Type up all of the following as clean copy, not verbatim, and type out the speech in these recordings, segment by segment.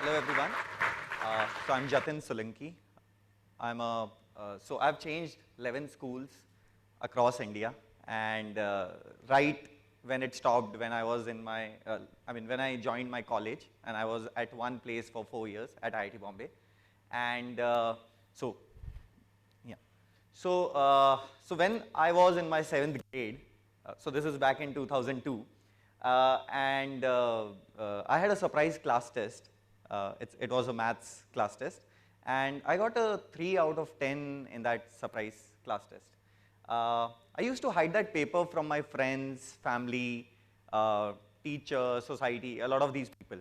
Hello everyone. So I'm Jatin Solanki. So I've changed 11 schools across India, and right when it stopped, when I was in my, when I joined my college, and I was at one place for 4 years at IIT Bombay, and so yeah. So when I was in my 7th grade, so this is back in 2002, I had a surprise class test. It was a maths class test, and I got a 3 out of 10 in that surprise class test. I used to hide that paper from my friends, family, teacher, society, a lot of these people.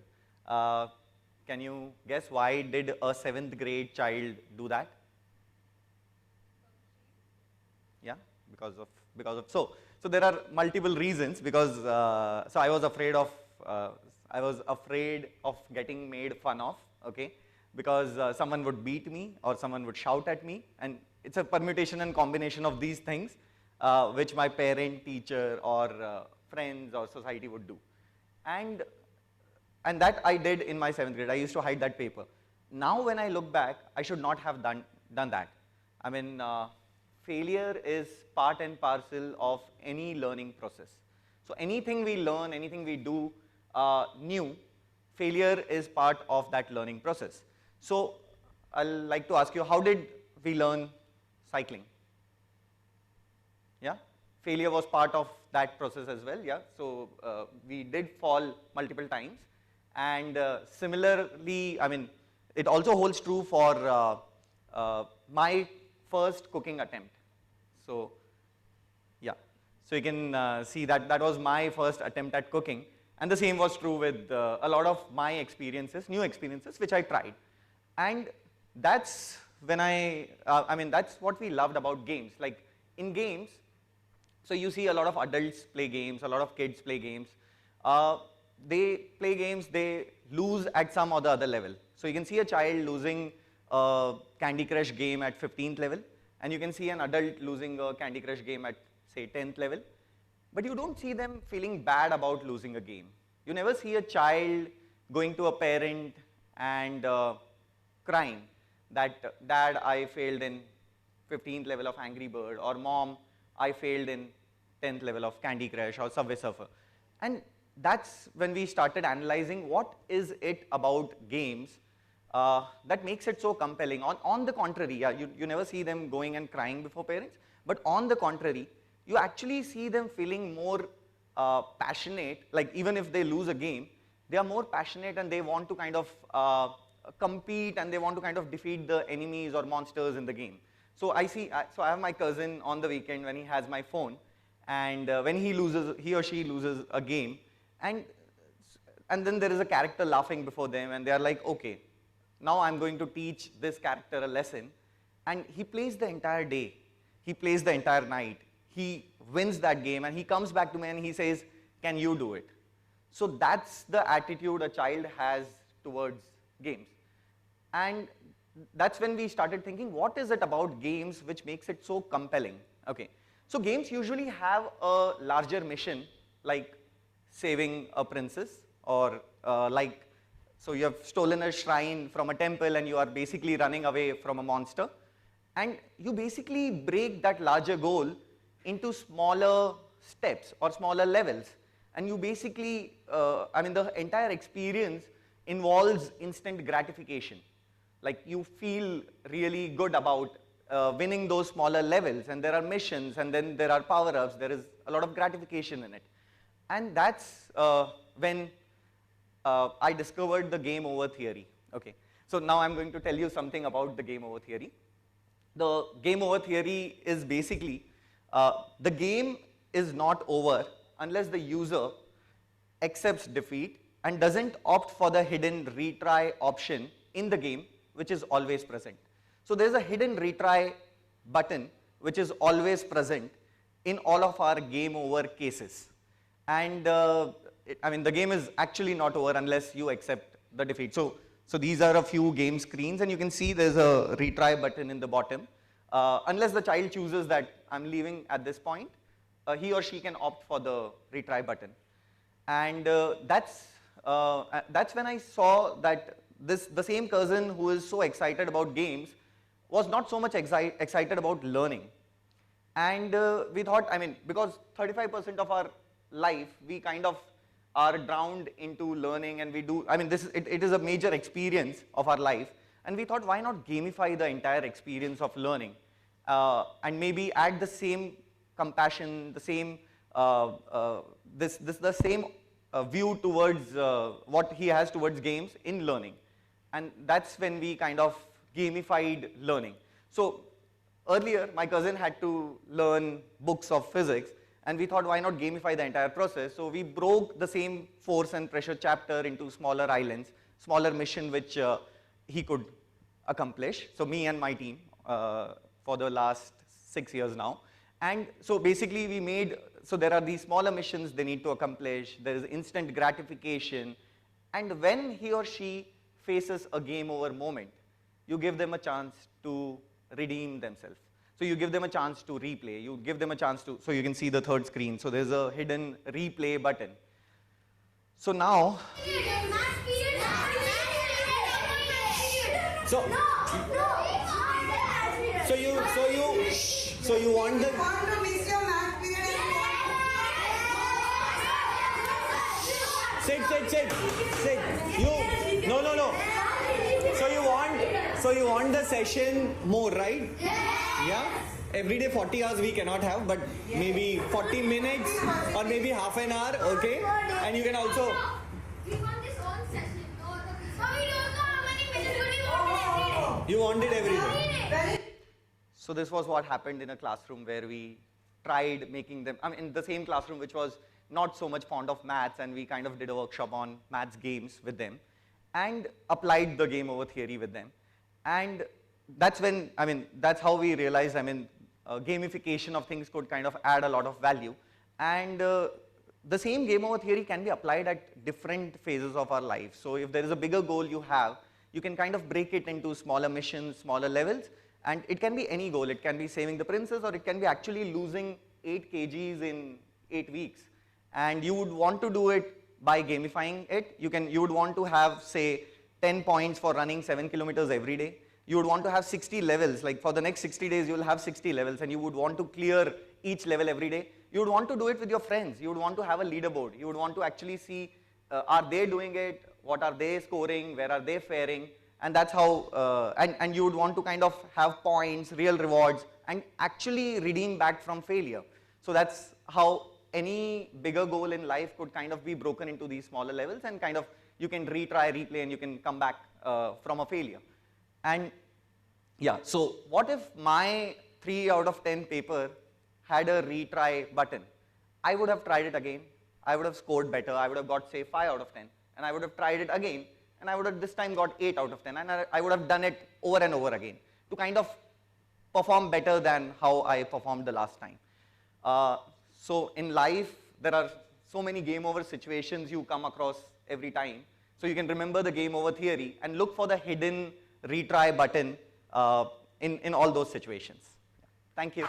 Can you guess why did a 7th grade child do that? Yeah, so there are multiple reasons, because so I was afraid of getting made fun of, okay, because someone would beat me or someone would shout at me, and it's a permutation and combination of these things which my parent, teacher, or friends or society would do, and that I did in my 7th grade. I used to hide that paper. Now when I look back, I should not have done that. I mean, failure is part and parcel of any learning process. So anything we learn, anything we do new, failure is part of that learning process. So I'll like to ask you, how did we learn cycling? Yeah, failure was part of that process as well. Yeah, so we did fall multiple times, and similarly, I mean, it also holds true for my first cooking attempt. So yeah, so you can see that that was my first attempt at cooking, and the same was true with a lot of my experiences, new experiences which I tried. And that's when that's what we loved about games. Like in games, so you see a lot of adults play games, a lot of kids play games. They play games, they lose at some or the other level. So you can see a child losing a Candy Crush game at 15th level, and you can see an adult losing a Candy Crush game at, say, 10th level. But you don't see them feeling bad about losing a game. You never see a child going to a parent and crying that, Dad, I failed in 15th level of Angry Bird, or Mom, I failed in 10th level of Candy Crush or Subway Surfer. And that's when we started analyzing what is it about games that makes it so compelling. On the contrary, yeah, you never see them going and crying before parents, but on the contrary, you actually see them feeling more passionate. Like even if they lose a game, they are more passionate, and they want to kind of compete, and they want to kind of defeat the enemies or monsters in the game. So I have my cousin on the weekend when he has my phone, and when he or she loses a game, and then there is a character laughing before them, and they are like, okay, now I'm going to teach this character a lesson, and he plays the entire day, he plays the entire night, he wins that game, and he comes back to me and he says, can you do it? So that's the attitude a child has towards games. And that's when we started thinking, what is it about games which makes it so compelling? Okay, so games usually have a larger mission, like saving a princess, or so you have stolen a shrine from a temple and you are basically running away from a monster, and you basically break that larger goal into smaller steps or smaller levels, and you basically, the entire experience involves instant gratification. Like you feel really good about winning those smaller levels, and there are missions, and then there are power-ups, there is a lot of gratification in it. And that's when I discovered the game over theory. Okay, so now I'm going to tell you something about the game over theory. The game over theory is basically, the game is not over unless the user accepts defeat and doesn't opt for the hidden retry option in the game, which is always present. So there's a hidden retry button which is always present in all of our game over cases. And the game is actually not over unless you accept the defeat. So these are a few game screens, and you can see there's a retry button in the bottom. Unless the child chooses that I'm leaving at this point, he or she can opt for the retry button. And that's when I saw that the same cousin who is so excited about games was not so much excited about learning. And we thought, I mean, because 35% of our life, we kind of are drowned into learning, and we do, I mean, it is a major experience of our life. And we thought, why not gamify the entire experience of learning? And maybe add the same compassion, the same, the same view towards what he has towards games in learning. And that's when we kind of gamified learning. So earlier, my cousin had to learn books of physics, and we thought, why not gamify the entire process? So we broke the same force and pressure chapter into smaller islands, smaller mission which he could accomplish. So me and my team for the last 6 years now. And so basically we made, so there are these smaller missions they need to accomplish, there is instant gratification, and when he or she faces a game over moment, you give them a chance to redeem themselves. So you give them a chance to replay, you give them a chance to, so you can see the third screen, so there's a hidden replay button. So now, so you want the, sit, you, no. So you want the session more, right? Yeah? Every day 40 hours we cannot have, but maybe 40 minutes or maybe half an hour, okay? And you can also, We want this whole session. So we don't know how many minutes we want it every day. you want it every day. So this was what happened in a classroom where we tried making them, I mean, in the same classroom which was not so much fond of maths, and we kind of did a workshop on maths games with them and applied the game over theory with them. And that's when, I mean, that's how we realized, I mean, gamification of things could kind of add a lot of value. And the same game over theory can be applied at different phases of our life. So if there is a bigger goal you have, you can kind of break it into smaller missions, smaller levels, and it can be any goal. It can be saving the princess, or it can be actually losing 8 kgs in 8 weeks. And you would want to do it by gamifying it. You would want to have, say, 10 points for running 7 kilometers every day. You would want to have 60 levels, like for the next 60 days you will have 60 levels, and you would want to clear each level every day. You would want to do it with your friends. You would want to have a leaderboard. You would want to actually see, are they doing it? What are they scoring? Where are they faring? And that's how, and you would want to kind of have points, real rewards, and actually redeem back from failure. So that's how any bigger goal in life could kind of be broken into these smaller levels, and kind of you can retry, replay, and you can come back from a failure. And yeah, so what if my 3 out of 10 paper had a retry button? I would have tried it again. I would have scored better. I would have got, say, 5 out of 10. And I would have tried it again. And I would have this time got 8 out of 10. And I would have done it over and over again to kind of perform better than how I performed the last time. So in life, there are so many game over situations you come across every time. So you can remember the game over theory and look for the hidden retry button in all those situations. Thank you.